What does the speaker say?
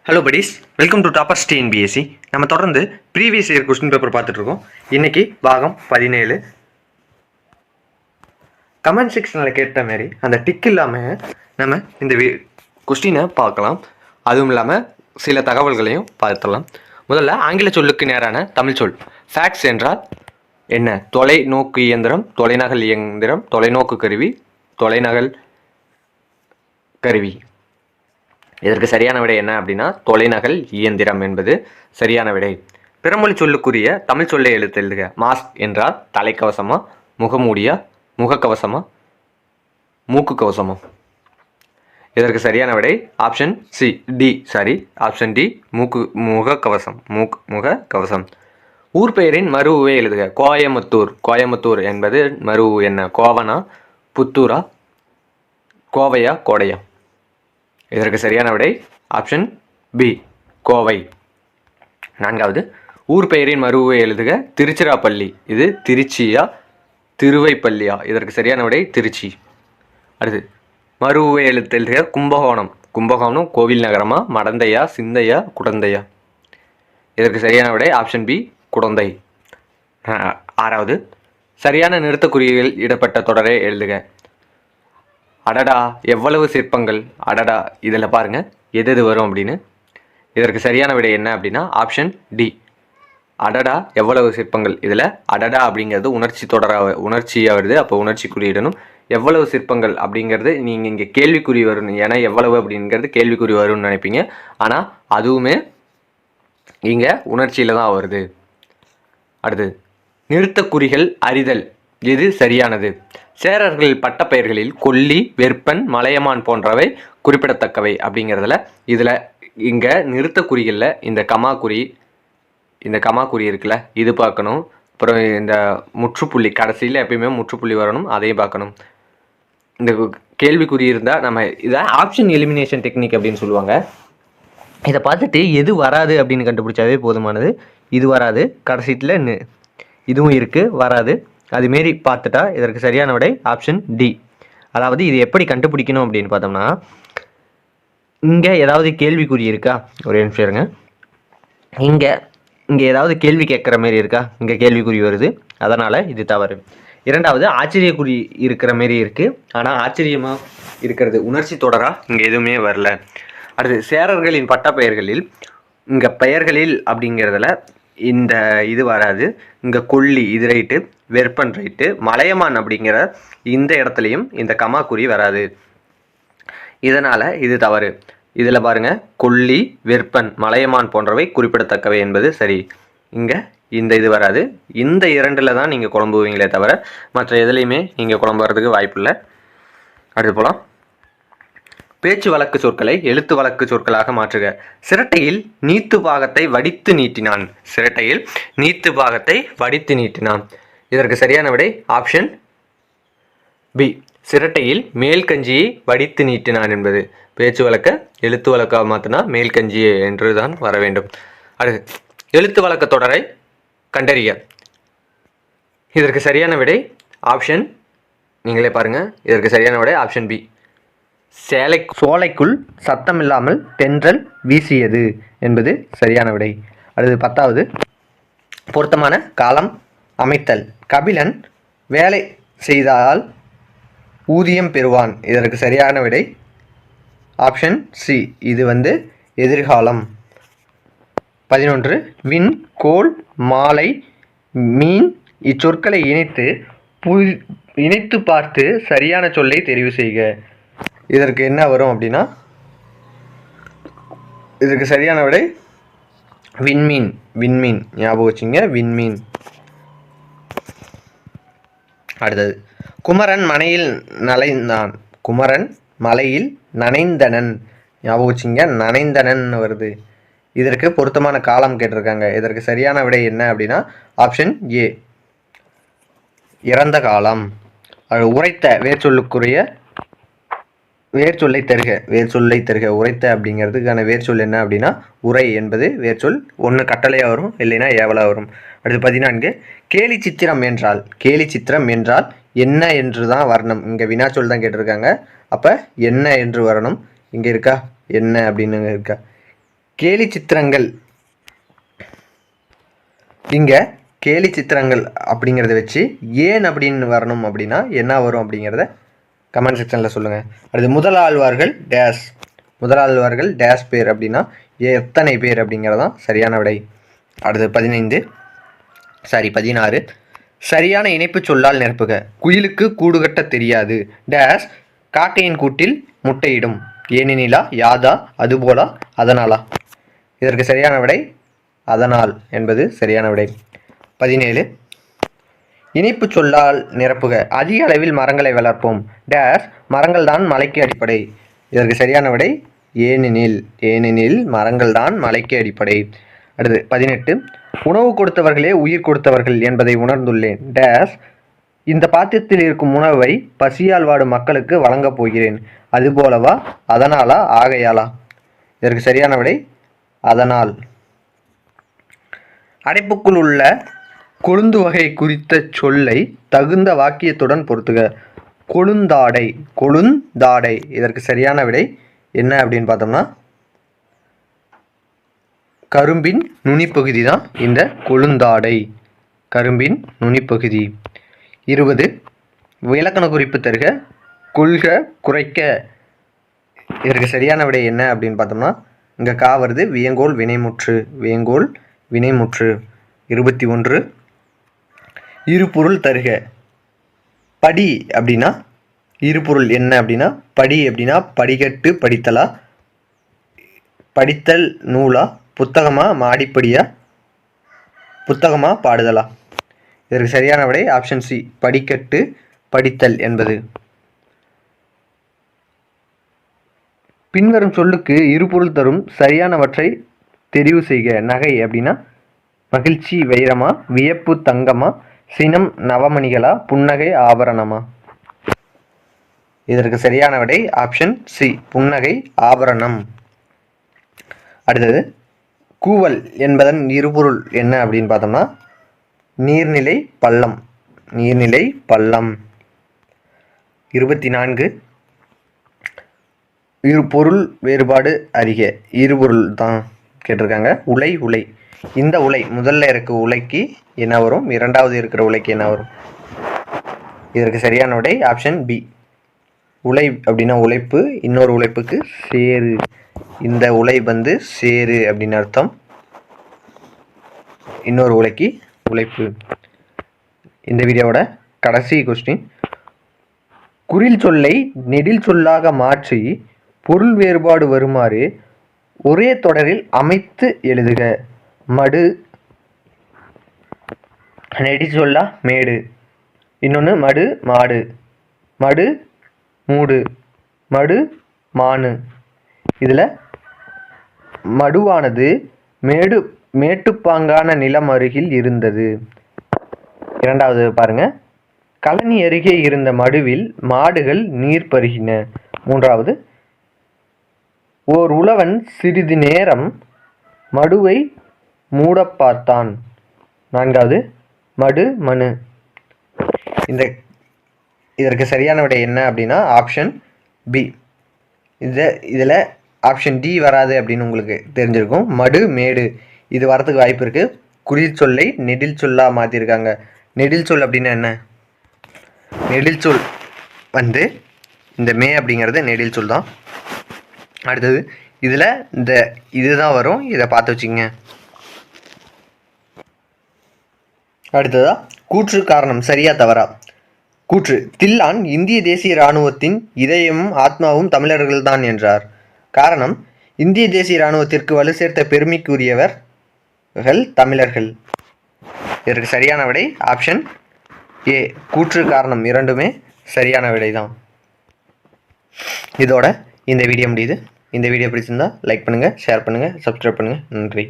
Hello buddies, welcome to toppers TNPSC. நம்ம தொடர்ந்து previous year question paper பார்த்துட்ருக்கோம். இன்றைக்கி பாகம் 17. கமெண்ட் செக்ஷனில் கேட்ட மாரி அந்த டிக் இல்லாமல் நம்ம இந்த கொஸ்டினை பார்க்கலாம். அதுவும் இல்லாமல் சில தகவல்களையும் பார்த்துடலாம். முதல்ல ஆங்கில சொல்லுக்கு நேரான தமிழ் சொல் ஃபேக்ஸ் என்றால் என்ன? தொலைநோக்கு இயந்திரம், தொலைநகல் இயந்திரம், தொலைநோக்கு கருவி, தொலைநகல் கருவி. இதற்கு சரியான விடை என்ன அப்படின்னா தொலைநகல் இயந்திரம் என்பது சரியான விடை. பிறமொழி சொல்லுக்குரிய தமிழ் சொல்லை எழுதுக. மாஸ்க் என்றால் தலைக்கவசமா, முகமூடியா, முகக்கவசமா, மூக்கு கவசமா? இதற்கு சரியான விடை ஆப்ஷன் ஆப்ஷன் டி, முகக்கவசம், முகக்கவசம். ஊர் பெயரின் மறுவை எழுதுக. கோயமுத்தூர். கோயமுத்தூர் என்பது மறுவு என்ன? கோவனா, புத்தூரா, கோவையா, கோடையா? இதற்கு சரியான விடை ஆப்ஷன் பி, கோவை. நான்காவது, ஊர் பெயரின் மறுவை எழுதுக. திருச்சிராப்பள்ளி. இது திருச்சியா, திருவைப்பள்ளியா? இதற்கு சரியான விடை திருச்சி. அடுத்து, மறுவை எழுதுக. கும்பகோணம். கும்பகோணம் கோவில் நகரமா, மடந்தையா, சிந்தையா, குடந்தையா? இதற்கு சரியான விடை ஆப்ஷன் பி, குடந்தை. ஆறாவது, சரியான நிறுத்தக்குறிகள் இடப்பட்ட தொடரை எழுதுக. அடடா எவ்வளவு சிற்பங்கள். அடடா இதில் பாருங்கள் எது வரும் அப்படின்னு. இதற்கு சரியான விடை என்ன அப்படின்னா ஆப்ஷன் டி, அடடா எவ்வளவு சிற்பங்கள். இதில் அடடா அப்படிங்கிறது உணர்ச்சியாக வருது. அப்போ உணர்ச்சி குறியிடணும். எவ்வளவு சிற்பங்கள் அப்படிங்கிறது நீங்கள் இங்கே கேள்விக்குறி வரும். ஏன்னா எவ்வளவு அப்படிங்கிறது கேள்விக்குறி வரும்னு நினைப்பீங்க. ஆனால் அதுவுமே இங்கே உணர்ச்சியில் தான் வருது. அடுத்து, நிறுத்தக்குறிகள் அறிதல் எது சரியானது? சேரர்கள் பட்டப்பெயர்களில் கொல்லி, வெற்பன், மலையமான் போன்றவை குறிப்பிடத்தக்கவை அப்படிங்கிறதுல இதில் இங்கே நிறுத்தக்குறிகளில் இந்த கமாக்குறி இருக்குல்ல, இது பார்க்கணும். அப்புறம் இந்த முற்றுப்புள்ளி கடைசியில் எப்பயுமே முற்றுப்புள்ளி வரணும், அதையும் பார்க்கணும். இந்த கேள்விக்குறி இருந்தால் நம்ம இதை ஆப்ஷன் எலிமினேஷன் டெக்னிக் அப்படின்னு சொல்லுவாங்க. இதை பார்த்துட்டு எது வராது அப்படின்னு கண்டுபிடிச்சாவே போதுமானது. இது வராது, கடைசியில் இதுவும் இருக்குது வராது, அதுமாரி பார்த்துட்டா இதற்கு சரியான விடை ஆப்ஷன் டி. அதாவது இது எப்படி கண்டுபிடிக்கணும் அப்படின்னு பார்த்தோம்னா, இங்கே ஏதாவது கேள்விக்குறி இருக்கா, ஒரே நிமிஷம் இருங்க. இங்கே ஏதாவது கேள்வி கேட்குற மாரி இருக்கா, இங்கே கேள்விக்குறி வருது, அதனால் இது தவறு. இரண்டாவது, ஆச்சரியக்குறி இருக்கிற மாரி இருக்குது, ஆனால் ஆச்சரியமாக இருக்கிறது உணர்ச்சி தொடராக இங்கே எதுவுமே வரல. அடுத்து, சேரர்களின் பட்டப்பெயர்களில் இங்கே பெயர்களில் அப்படிங்கிறதுல இந்த இது வராது. இங்கே கொல்லி இது ரைட்டு, வெற்பன் ரைட்டு, மலையமான் அப்படிங்கிற இந்த இடத்துலையும் இந்த கமாக்குறி வராது. இதனால் இது தவறு. இதில் பாருங்கள், கொல்லி, வெற்பன், மலையமான் போன்றவை குறிப்பிடத்தக்கவை என்பது சரி. இங்கே இந்த இது வராது. இந்த இரண்டில் தான் நீங்கள் குழம்புவீங்களே தவிர மற்ற எதுலேயுமே நீங்கள் குழம்புறதுக்கு வாய்ப்பு இல்லை. அடுத்து போகலாம். பேச்சு வழக்கு சொற்களை எழுத்து வழக்கு சொற்களாக மாற்றுக. சிரட்டையில் நீத்து பாகத்தை வடித்து நீட்டினான். சிரட்டையில் நீத்து பாகத்தை வடித்து நீட்டினான். இதற்கு சரியான விடை ஆப்ஷன் பி, சிரட்டையில் மேல் கஞ்சியை வடித்து நீட்டினான் என்பது. பேச்சு வழக்க எழுத்து வழக்காக மாற்றினா மேல் கஞ்சி என்று தான் வர வேண்டும். அடுத்து, எழுத்து வழக்க தொடரை கண்டறிய. இதற்கு சரியான விடை ஆப்ஷன், நீங்களே பாருங்கள், இதற்கு சரியான விடை ஆப்ஷன் பி, சோலைக்குள் சத்தமில்லாமல் தென்றல் வீசியது என்பது சரியான விடை. அடுத்து 10வது, பொருத்தமான காலம் அமைத்தல். கபிலன் வேலை செய்தால் ஊதியம் பெறுவான். இதற்கு சரியான விடை ஆப்ஷன் சி, இது எதிர்காலம். 11, விண், கோல், மாலை, மீன் இச்சொற்களை இணைத்து பார்த்து சரியான சொல்லை தெரிவு செய்க. இதற்கு என்ன வரும் அப்படின்னா, இதற்கு சரியான விடை விண்மீன். விண்மீன் ஞாபகம் வச்சுங்க, விண்மீன். அடுத்தது, குமரன் மலையில் நனைந்தான். குமரன் மலையில் நனைந்தனன். ஞாபகம் வச்சுங்க, நனைந்தனன் வருது. இதற்கு பொருத்தமான காலம் கேட்டிருக்காங்க. இதற்கு சரியான விடை என்ன அப்படின்னா ஆப்ஷன் ஏ, இறந்த காலம். உரைத்த வேர்ச்சொல்லுக்குரிய வேர்ச்சொல்லை தருக. உரைத்த அப்படிங்கிறதுக்கான வேர்ச்சொல் என்ன அப்படின்னா உரை என்பது வேர்ச்சொல். ஒன்று கட்டளையாக வரும், இல்லைன்னா ஏவலாக வரும். அடுத்து 14, கேலி சித்திரம் என்றால் என்ன என்று தான் வரணும். இங்கே வினாச்சொல் தான் கேட்டிருக்காங்க. அப்போ என்ன என்று வரணும். இங்கே இருக்கா என்ன அப்படின்னு இருக்கா? கேலி சித்திரங்கள், இங்கே கேலி சித்திரங்கள் அப்படிங்கிறத வச்சு ஏன் அப்படின்னு வரணும் அப்படின்னா என்ன வரும் அப்படிங்கிறத கமெண்ட் செக்ஷனில் சொல்லுங்கள். அடுத்து முதலாழ்வார்கள் டேஷ் பேர் அப்படின்னா எத்தனை பேர் அப்படிங்கிறதான் சரியான விடை. அடுத்து 16 சரியான இணைப்பு சொல்லால் நிரப்புக. குயிலுக்கு கூடு கட்ட தெரியாது டேஷ் காக்கையின் கூட்டில் முட்டையிடும். ஏனெனிலா, யாதா, அதுபோலா, அதனாலா? இதற்கு சரியான விடை அதனால் என்பது சரியான விடை. 17 இணைப்பு சொல்லால் நிரப்புக. அதிக அளவில் மரங்களை வளர்ப்போம் டேஷ் மரங்கள் தான் மலைக்கு அடிப்படை. இதற்கு சரியான விடை ஏனெனில் மரங்கள் தான் மலைக்கு அடிப்படை. அடுத்து 18 உணவு கொடுத்தவர்களே உயிர் கொடுத்தவர்கள் என்பதை உணர்ந்துள்ளேன் டேஷ் இந்த பாத்திரத்தில் இருக்கும் உணவை பசியால் வாடும் மக்களுக்கு வழங்கப் போகிறேன். அதுபோலவா, அதனாலா, ஆகையாலா? இதற்கு சரியான விடை அதனால். அடைப்புக்குள் உள்ள கொழுந்து வகை குறித்த சொல்லை தகுந்த வாக்கியத்துடன் பொருத்துக. கொழுந்தாடை. இதற்கு சரியான விடை என்ன அப்படின்னு பார்த்தோம்னா கரும்பின் நுனிப்பகுதி தான் இந்த கொழுந்தாடை. கரும்பின் நுனிப்பகுதி. 20 இலக்கண குறிப்பு தருக. கொள்க, குறைக்க. இதற்கு சரியான விடை என்ன அப்படின்னு பார்த்தோம்னா இங்கே கா வருது. வியங்கோல் வினைமுற்று. 21 இருபொருள் தருக. படி அப்படின்னா இருபொருள் என்ன அப்படின்னா படி அப்படின்னா படிக்கட்டு படித்தலா, படித்தல் நூலா, புத்தகமா, மாடிப்படியா, புத்தகமா, பாடுதலா? இதற்கு சரியான விடை ஆப்ஷன் சி, படிக்கட்டு படித்தல் என்பது. பின்வரும் சொல்லுக்கு இருபொருள் தரும் சரியானவற்றை தெரிவு செய்க. நகை அப்படின்னா மகிழ்ச்சி வைரமா, வியப்பு தங்கமா, சினம் நவமணிகளா, புன்னகை ஆபரணமா? இதற்கு சரியான விடை ஆப்ஷன் சி, புன்னகை ஆபரணம். அடுத்தது கூவல் என்பதன் இருபொருள் என்ன அப்படின்னு பார்த்தோம்னா நீர்நிலை பள்ளம். 24 இருபொருள் வேறுபாடு அறிக. இருபொருள் தான் கேட்டிருக்காங்க. உலை. இந்த உலை முதல்ல இருக்க உலைக்கு என்ன வரும், இரண்டாவது இருக்கிற உலைக்கு என்ன வரும்? இதற்கு சரியான விடை ஆப்ஷன் பி. உலை அப்படின்னா உழைப்பு, இன்னொரு உழைப்புக்கு சேரு. இந்த உலை வந்து சேரு அப்படின்னு அர்த்தம், இன்னொரு உலைக்கு உழைப்பு. இந்த வீடியோவோட கடைசி கொஸ்டின். குறில் சொல்லை நெடில் சொல்லாக மாற்றி பொருள் வேறுபாடு வருமாறு ஒரே தொடரில் அமைத்து எழுதுக. மடு நெடில் சொல்லா மேடு, இன்னொன்று மடு மாடு, மடு மூடு, மடு மானு. இதில் மடுவானது மேட்டுப்பாங்கான நிலம் அருகில் இருந்தது. இரண்டாவது பாருங்க, கழனி அருகே இருந்த மடுவில் மாடுகள் நீர் பருகின. மூன்றாவது, ஓர் உழவன் சிறிது நேரம் மடுவை மூட பார்த்தான். நான்காவது, மடு மனு. இதற்கு சரியான விடை என்ன அப்படின்னா ஆப்ஷன் பி. இதில் ஆப்ஷன் டி வராது அப்படின்னு உங்களுக்கு தெரிஞ்சிருக்கும். மடு மேடு இது வரத்துக்கு வாய்ப்பு இருக்குது. குறில் சொல்லை நெடில் சொல்லா மாற்றிருக்காங்க. நெடில் சொல் அப்படின்னா என்ன? நெடில் சொல் வந்து இந்த மே அப்படிங்கிறது நெடில் சொல் தான். அடுத்தது இதில் இதுதான் வரும், இதை பார்த்து வச்சுக்கங்க. அடுத்ததா கூற்று காரணம் சரியா தவறா? கூற்று, தில்லான் இந்திய தேசிய இராணுவத்தின் இதயமும் ஆத்மாவும் தமிழர்கள்தான் என்றார். காரணம், இந்திய தேசிய இராணுவத்திற்கு வலு சேர்த்த பெருமைக்குரியவர்கள் தமிழர்கள். இதற்கு சரியான விடை ஆப்ஷன் ஏ, கூற்று காரணம் இரண்டுமே சரியான விடை தான். இதோட இந்த வீடியோ முடியுது. இந்த வீடியோ பிடிச்சிருந்தா லைக் பண்ணுங்கள், ஷேர் பண்ணுங்கள், சப்ஸ்கிரைப் பண்ணுங்கள். நன்றி.